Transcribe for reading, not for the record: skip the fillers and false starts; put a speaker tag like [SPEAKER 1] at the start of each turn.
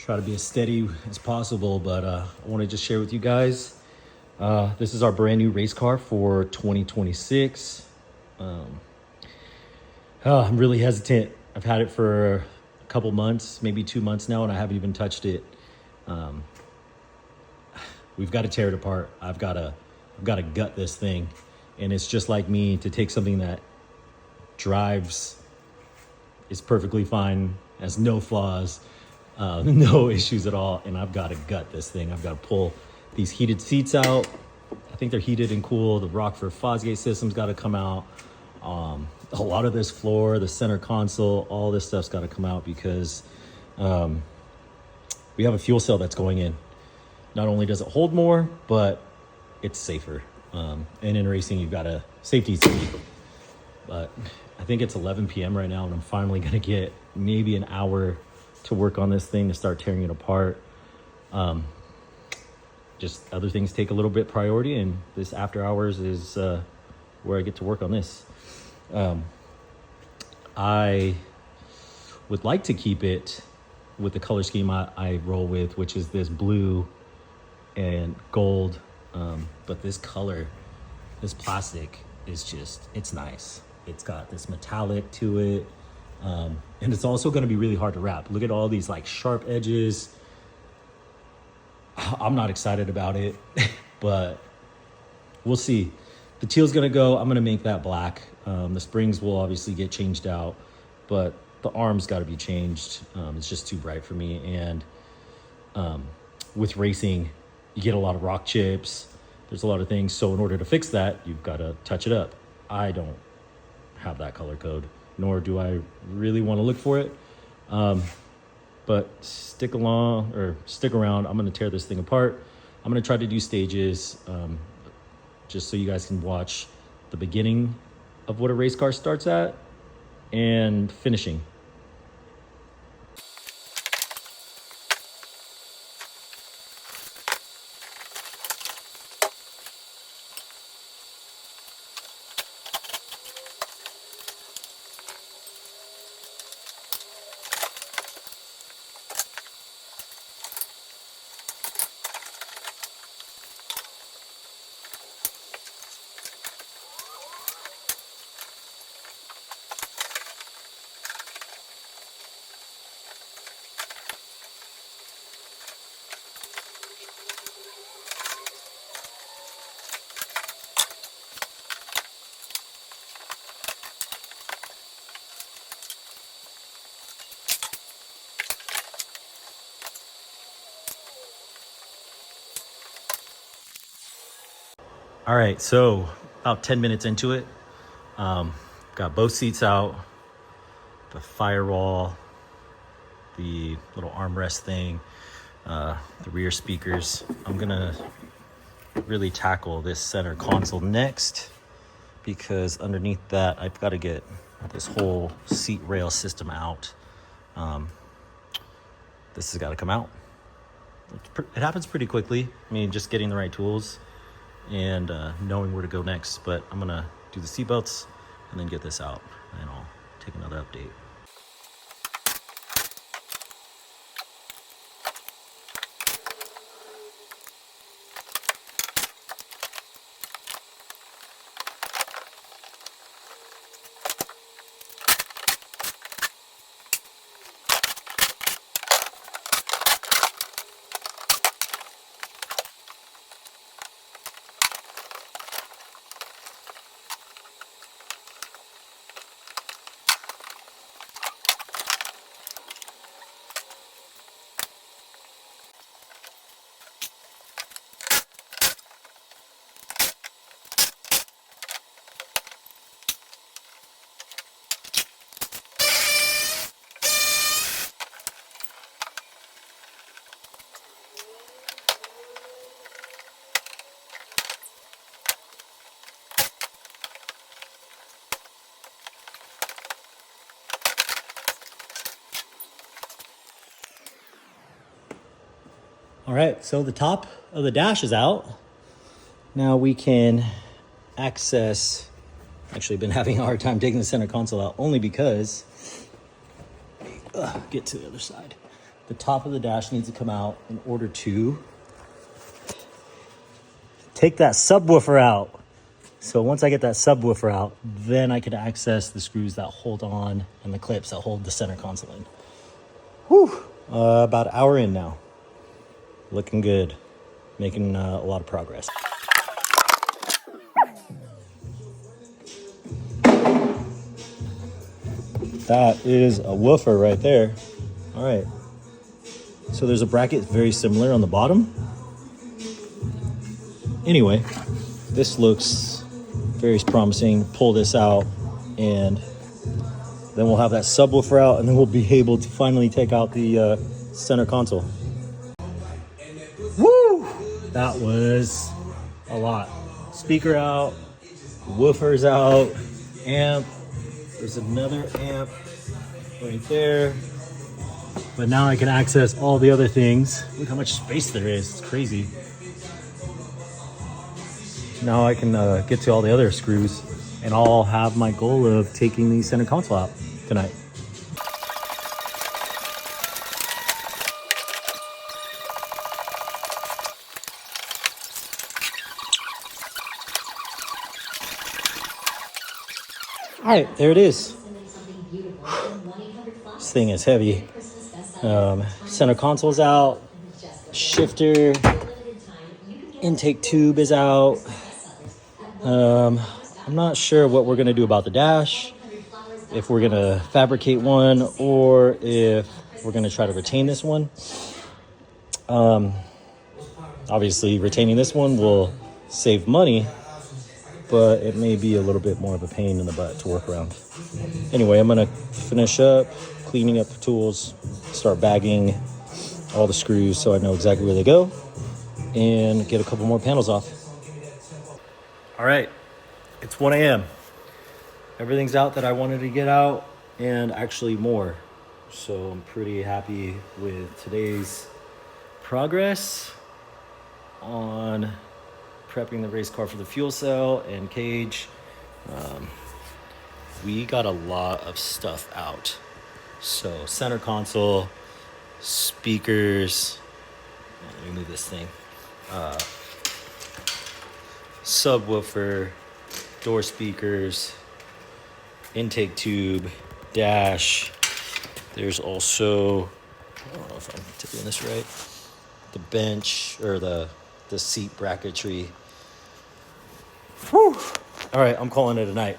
[SPEAKER 1] Try to be as steady as possible, but I want to just share with you guys. This is our brand new race car for 2026. I'm really hesitant. I've had it for a couple months, maybe 2 months now, and I haven't even touched it. We've got to tear it apart. I've got to gut this thing, and it's just like me to take something that drives, is perfectly fine, has no flaws, no issues at all, and I've got to gut this thing. I've got to pull these heated seats out. I think they're heated and cool. The Rockford Fosgate system's got to come out. A lot of this floor, the center console, all this stuff's got to come out because we have a fuel cell that's going in. Not only does it hold more, but it's safer. And in racing, you've got a safety key. But I think it's 11 p.m. right now, and I'm finally going to get maybe an hour to work on this thing to start tearing it apart. Just other things take a little bit priority, and this after hours is where I get to work on this. I would like to keep it with the color scheme I roll with, which is this blue and gold. But this color, this plastic is just, it's nice. It's got this metallic to it. And it's also going to be really hard to wrap. Look at all these like sharp edges. I'm not excited about it, but we'll see. The teal's going to go. I'm going to make that black. The springs will obviously get changed out, but the arm's got to be changed. It's just too bright for me. And with racing, you get a lot of rock chips. There's a lot of things. So in order to fix that, you've got to touch it up. I don't have that color code, nor do I really want to look for it. But stick around. I'm going to tear this thing apart. I'm going to try to do stages just so you guys can watch the beginning of what a race car starts at and finishing. All right, so about 10 minutes into it, got both seats out, the firewall, the little armrest thing, the rear speakers. I'm gonna really tackle this center console next because underneath that, I've got to get this whole seat rail system out. This has got to come out. It happens pretty quickly. I mean, just getting the right tools and knowing where to go next. But I'm gonna do the seatbelts and then get this out, and I'll take another update. All right, so the top of the dash is out. Now we can access, actually been having a hard time taking the center console out only because, get to the other side. the top of the dash needs to come out in order to take that subwoofer out. So once I get that subwoofer out, then I can access the screws that hold on and the clips that hold the center console in. Whew, about an hour in now. Looking good, making a lot of progress. That is a woofer right there. All right. So there's a bracket very similar on the bottom. Anyway, this looks very promising. Pull this out and then we'll have that subwoofer out and then we'll be able to finally take out the center console. Woo! That was a lot. Speaker out, woofers out, amp. There's another amp right there. But now I can access all the other things. Look how much space there is. It's crazy. Now I can get to all the other screws and I'll have my goal of taking the center console out tonight. All right, there it is. This thing is heavy. Center console's out. Shifter. Intake tube is out. I'm not sure what we're gonna do about the dash. If we're gonna fabricate one or if we're gonna try to retain this one. Obviously retaining this one will save money, but it may be a little bit more of a pain in the butt to work around. Anyway, I'm gonna finish up cleaning up the tools, start bagging all the screws so I know exactly where they go, and get a couple more panels off. All right, it's 1 a.m. Everything's out that I wanted to get out and actually more. So I'm pretty happy with today's progress on prepping the race car for the fuel cell and cage. We got a lot of stuff out. So center console, speakers, let me move this thing, subwoofer, door speakers, intake tube, dash. There's also, I don't know if I'm doing this right, the bench or the seat bracketry. Whew. All right, I'm calling it a night.